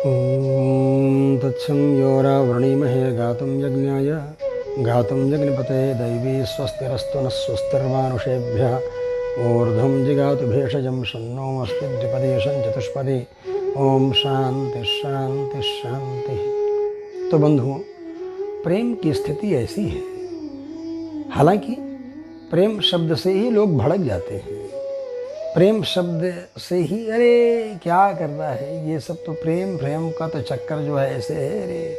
ॐ तत्सं योरावृणीमहे गातुं यज्ञपते दैवी स्वस्तिरस्तु नः स्वस्तिर्मानुषेभ्यः ऊर्ध्वं जिगातु भेषजं शन्नो अस्ति द्विपदेशं चतुष्पदी। ओम शांति शांति शांति। तो बंधुओं, प्रेम की स्थिति ऐसी है। हालांकि प्रेम शब्द से ही लोग भड़क जाते हैं। प्रेम शब्द से ही अरे क्या कर रहा है, ये सब तो प्रेम का तो चक्कर जो है ऐसे है। अरे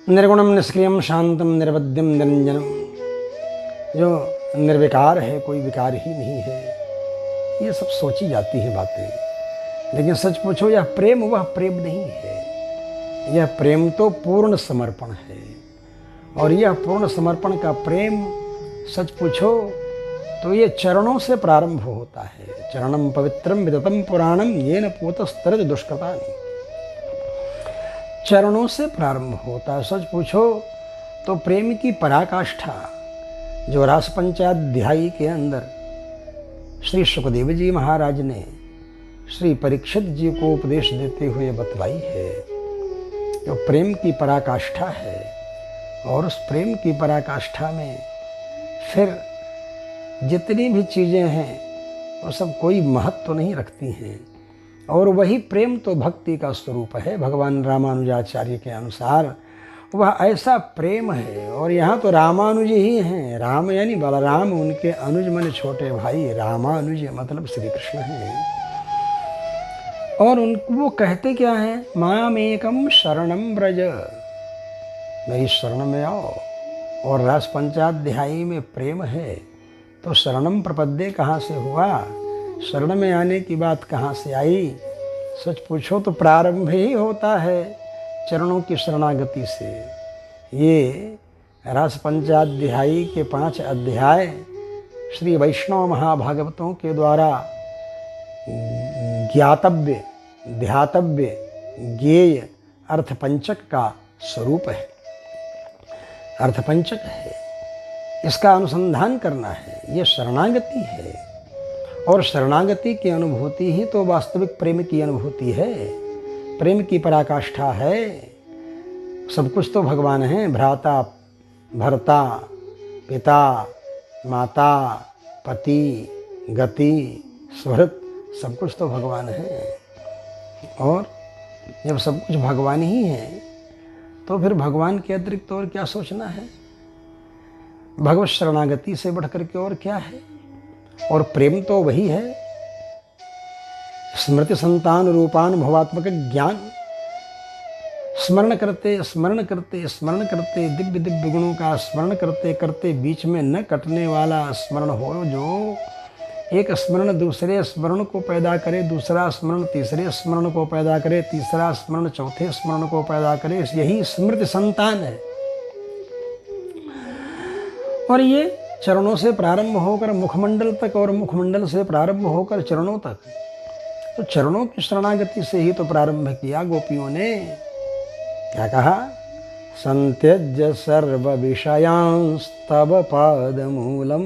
निर्गुणम निष्क्रियम शांतम निर्वध्यम निरंजनम, जो निर्विकार है, कोई विकार ही नहीं है, ये सब सोची जाती है बातें। लेकिन सच पूछो, यह प्रेम वह प्रेम नहीं है। यह प्रेम तो पूर्ण समर्पण है। और यह पूर्ण समर्पण का प्रेम सच पूछो तो ये चरणों से प्रारंभ होता है। चरणम पवित्रम विदतम पुराणम येन पूतस्तरज दुष्कृतानि। चरणों से प्रारंभ होता है। सच पूछो तो प्रेम की पराकाष्ठा जो रास पंचाध्यायी के अंदर श्री सुखदेव जी महाराज ने श्री परीक्षित जी को उपदेश देते हुए बतलाई है, जो प्रेम की पराकाष्ठा है। और उस प्रेम की पराकाष्ठा में फिर जितनी भी चीज़ें हैं वो सब कोई महत्व नहीं रखती हैं। और वही प्रेम तो भक्ति का स्वरूप है। भगवान रामानुजाचार्य के अनुसार वह ऐसा प्रेम है। और यहाँ तो रामानुज ही हैं। राम यानी बलराम, उनके अनुज मन छोटे भाई, रामानुज मतलब श्री कृष्ण हैं। और वो कहते क्या हैं, मामेकम शरणम ब्रज, मेरी शरण में आओ। और रास पंचाध्यायी में प्रेम है तो शरणम प्रपद्ये कहाँ से हुआ, शरण में आने की बात कहाँ से आई। सच पूछो तो प्रारंभ ही होता है चरणों की शरणागति से। ये रास पंचाध्यायी के 5 अध्याय श्री वैष्णव महाभागवतों के द्वारा ज्ञातव्य, ध्यातव्य, ज्ञेय अर्थपंचक का स्वरूप है। अर्थपंचक है, इसका अनुसंधान करना है। ये शरणागति है। और शरणागति की अनुभूति ही तो वास्तविक प्रेम की अनुभूति है। प्रेम की पराकाष्ठा है। सब कुछ तो भगवान है। भ्राता, भर्ता, पिता, माता, पति, गति, सुहृत, सब कुछ तो भगवान है। और जब सब कुछ भगवान ही है तो फिर भगवान के अतिरिक्त और क्या सोचना है। भगवत शरणागति से बढ़कर के और क्या है। और प्रेम तो वही है, स्मृति संतान रूपान भवात्मक ज्ञान। स्मरण करते स्मरण करते स्मरण करते दिव्य दिव्य गुणों का स्मरण करते करते बीच में न कटने वाला स्मरण हो, जो एक स्मरण दूसरे स्मरण को पैदा करे, दूसरा स्मरण तीसरे स्मरण को पैदा करे, तीसरा स्मरण चौथे स्मरण को पैदा करे। यही स्मृति संतान है। और ये चरणों से प्रारंभ होकर मुखमंडल तक, और मुखमंडल से प्रारंभ होकर चरणों तक। तो चरणों की शरणागति से ही तो प्रारंभ किया गोपियों ने। क्या कहा, संत्यज्य सर्व विषयांस्तव पादमूलम।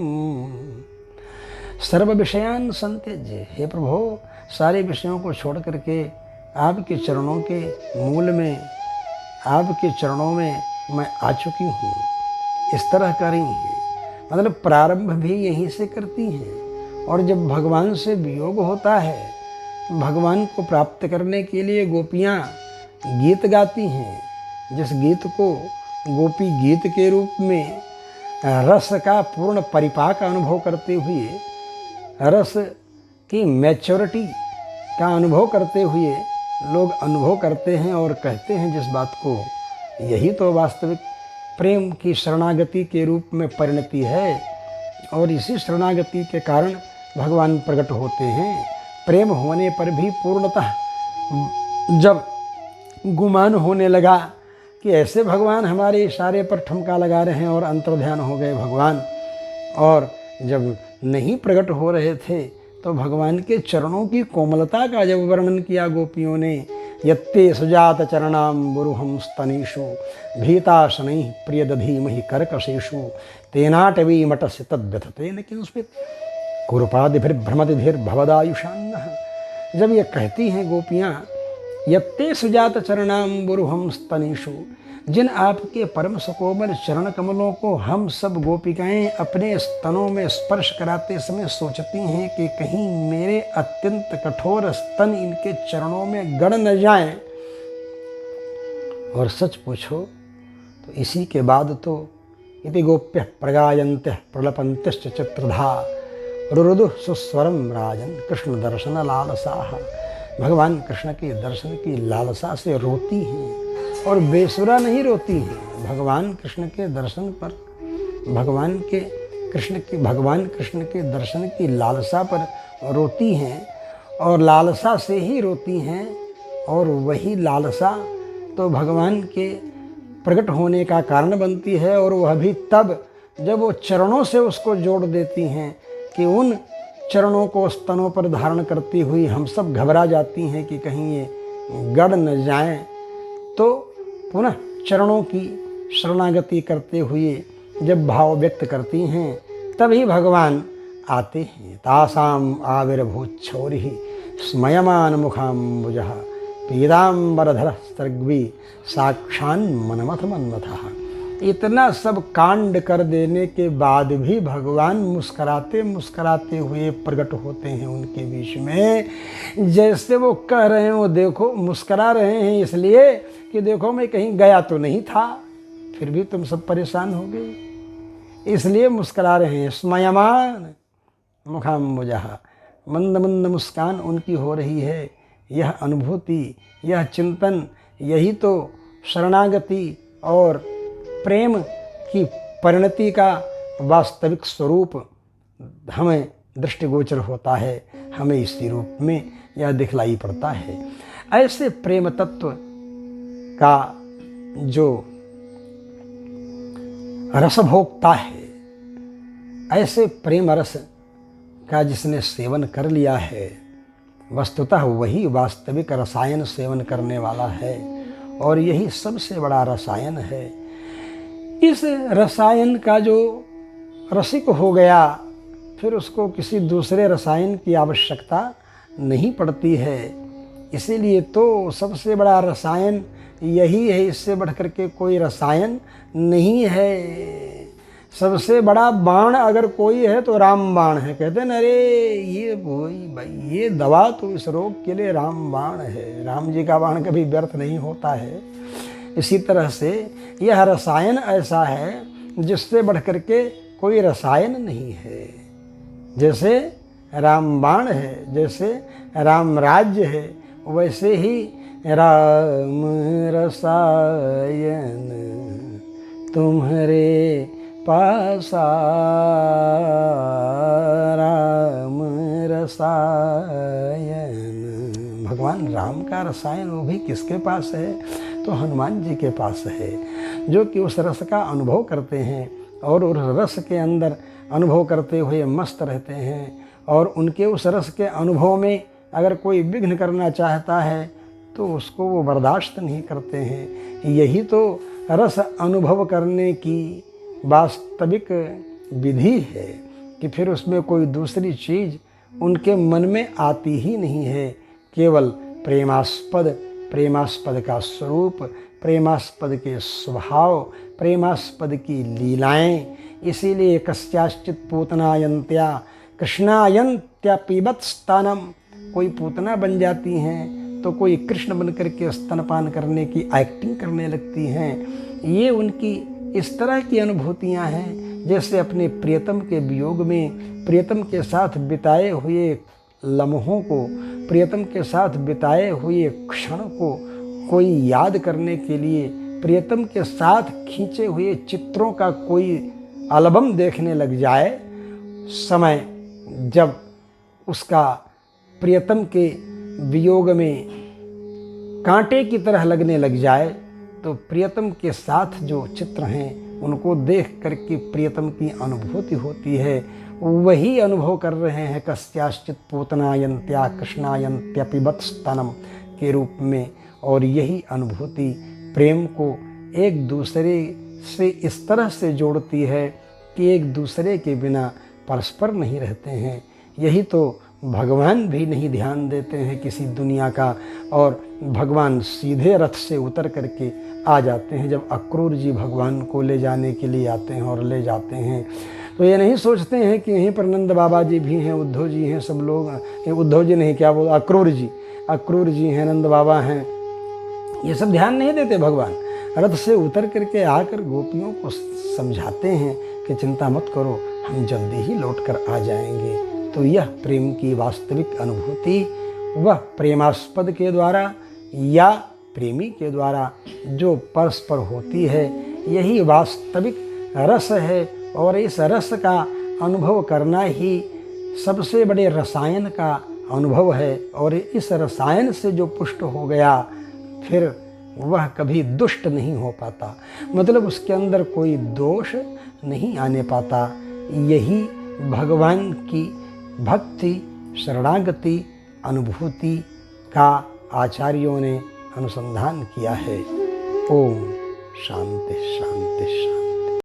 सर्व विषयान संत्यज्य, हे प्रभु सारे विषयों को छोड़ करके आपके चरणों के मूल में, आपके चरणों में मैं आ चुकी हूँ। इस तरह कर रही हैं। मतलब प्रारंभ भी यहीं से करती हैं। और जब भगवान से वियोग होता है, भगवान को प्राप्त करने के लिए गोपियाँ गीत गाती हैं। जिस गीत को गोपी गीत के रूप में रस का पूर्ण परिपाक अनुभव करते हुए, रस की मैच्योरिटी का अनुभव करते हुए लोग अनुभव करते हैं और कहते हैं जिस बात को, यही तो वास्तविक प्रेम की शरणागति के रूप में परिणति है। और इसी शरणागति के कारण भगवान प्रकट होते हैं। प्रेम होने पर भी पूर्णतः जब गुमान होने लगा कि ऐसे भगवान हमारे इशारे पर ठुमका लगा रहे हैं और अंतर्ध्यान हो गए भगवान, और जब नहीं प्रकट हो रहे थे तो भगवान के चरणों की कोमलता का जब वर्णन किया गोपियों ने, यत्ते सुजात चरणाम्बुरुहं स्तनेषु भीताशनैः प्रियदधीमहि कर्कशेषु तेनाटवी मटस्य तद्व्यथते न किंस्मित् कुरुपादिभिर्भ्रमतिभिर्भवदायुषान्नः। जब ये कहती हैं गोपियाँ यत्ते सुजात चरणाम्बुरुहं स्तनीषु, जिन आपके परम सुकोमल चरण कमलों को हम सब गोपिकाएं अपने स्तनों में स्पर्श कराते समय सोचती हैं कि कहीं मेरे अत्यंत कठोर स्तन इनके चरणों में गड़ न जाएं। और सच पूछो तो इसी के बाद तो इति गोप्य प्रगायन्त्यः प्रलपन्त्यश्च चित्रधा रुरुदुः सुस्वरम राजन कृष्ण दर्शन लालसाः। भगवान कृष्ण के दर्शन की लालसा से रोती हैं और बेसुरा नहीं रोती हैं। भगवान कृष्ण के दर्शन पर भगवान कृष्ण के दर्शन की लालसा पर रोती हैं और लालसा से ही रोती हैं। और वही लालसा तो भगवान के प्रकट होने का कारण बनती है, और वह भी तब जब वो चरणों से उसको जोड़ देती हैं कि उन चरणों को स्तनों पर धारण करती हुई हम सब घबरा जाती हैं कि कहीं ये गड़ न जाएं। तो पुनः चरणों की शरणागति करते हुए जब भाव व्यक्त करती हैं तभी भगवान आते हैं। तासाम आविर्भूच्छौरिः स्मयमान मुखाम्बुजः पीताम्बरधरः सर्ग्वी साक्षान् मनमथ मन्मथः। इतना सब कांड कर देने के बाद भी भगवान मुस्कराते मुस्कराते हुए प्रकट होते हैं उनके बीच में। जैसे वो कह रहे हैं, वो देखो मुस्करा रहे हैं इसलिए कि देखो मैं कहीं गया तो नहीं था, फिर भी तुम सब परेशान हो गए, इसलिए मुस्करा रहे हैं। स्मयमान मुखाम्बुजः, मंद मंद मुस्कान उनकी हो रही है। यह अनुभूति, यह चिंतन, यही तो शरणागति और प्रेम की परिणति का वास्तविक स्वरूप हमें दृष्टिगोचर होता है, हमें इसी रूप में यह दिखलाई पड़ता है। ऐसे प्रेम तत्व का जो रसभोक्ता है, ऐसे प्रेम रस का जिसने सेवन कर लिया है, वस्तुतः वही वास्तविक रसायन सेवन करने वाला है, और यही सबसे बड़ा रसायन है। इस रसायन का जो रसिक हो गया, फिर उसको किसी दूसरे रसायन की आवश्यकता नहीं पड़ती है। इसीलिए तो सबसे बड़ा रसायन यही है, इससे बढ़कर के कोई रसायन नहीं है। सबसे बड़ा बाण अगर कोई है तो राम बाण है। कहते हैं अरे ये भाई ये दवा तो इस रोग के लिए राम बाण है। राम जी का बाण कभी व्यर्थ नहीं होता है। इसी तरह से यह रसायन ऐसा है जिससे बढ़कर के कोई रसायन नहीं है। जैसे रामबाण है, जैसे राम राज्य है, वैसे ही राम रसायन तुम्हारे पासा, राम रसायन। भगवान राम का रसायन वो भी किसके पास है? तो हनुमान जी के पास है, जो कि उस रस का अनुभव करते हैं और उस रस के अंदर अनुभव करते हुए मस्त रहते हैं। और उनके उस रस के अनुभव में अगर कोई विघ्न करना चाहता है तो उसको वो बर्दाश्त नहीं करते हैं। यही तो रस अनुभव करने की वास्तविक विधि है कि फिर उसमें कोई दूसरी चीज़ उनके मन में आती ही नहीं है। केवल प्रेमास्पद का स्वरूप, प्रेमास्पद के स्वभाव, प्रेमास्पद की लीलाएं। इसीलिए कस्याश्चित पूतनायन्त्या कृष्णायन्त्या पीबत स्तनम। कोई पूतना बन जाती हैं तो कोई कृष्ण बन करके स्तनपान करने की एक्टिंग करने लगती हैं। ये उनकी इस तरह की अनुभूतियाँ हैं जैसे अपने प्रियतम के वियोग में प्रियतम के साथ बिताए हुए लम्हों को, प्रियतम के साथ बिताए हुए क्षण को कोई याद करने के लिए प्रियतम के साथ खींचे हुए चित्रों का कोई एल्बम देखने लग जाए। समय जब उसका प्रियतम के वियोग में कांटे की तरह लगने लग जाए तो प्रियतम के साथ जो चित्र हैं उनको देख करके प्रियतम की अनुभूति होती है। वही अनुभव कर रहे हैं कस्याश्चित पूतनायन्त्या कृष्णायन्त्या पिबत स्तनम के रूप में। और यही अनुभूति प्रेम को एक दूसरे से इस तरह से जोड़ती है कि एक दूसरे के बिना परस्पर नहीं रहते हैं। यही तो भगवान भी नहीं ध्यान देते हैं किसी दुनिया का, और भगवान सीधे रथ से उतर करके आ जाते हैं। जब अक्रूर जी भगवान को ले जाने के लिए आते हैं और ले जाते हैं तो ये नहीं सोचते हैं कि यहीं पर नंद बाबा जी भी हैं, उद्धव जी हैं, सब लोग, उद्धव जी नहीं, क्या बोल, अक्रूर जी हैं, नंद बाबा हैं, ये सब ध्यान नहीं देते। भगवान रथ से उतर करके आकर गोपियों को समझाते हैं कि चिंता मत करो, हम जल्दी ही लौट कर आ जाएंगे। तो यह प्रेम की वास्तविक अनुभूति वह प्रेमास्पद के द्वारा या प्रेमी के द्वारा जो परस्पर होती है, यही वास्तविक रस है। और इस रस का अनुभव करना ही सबसे बड़े रसायन का अनुभव है। और इस रसायन से जो पुष्ट हो गया फिर वह कभी दुष्ट नहीं हो पाता, मतलब उसके अंदर कोई दोष नहीं आने पाता। यही भगवान की भक्ति, शरणागति, अनुभूति का आचार्यों ने अनुसंधान किया है। ओम शांति शांति शांति।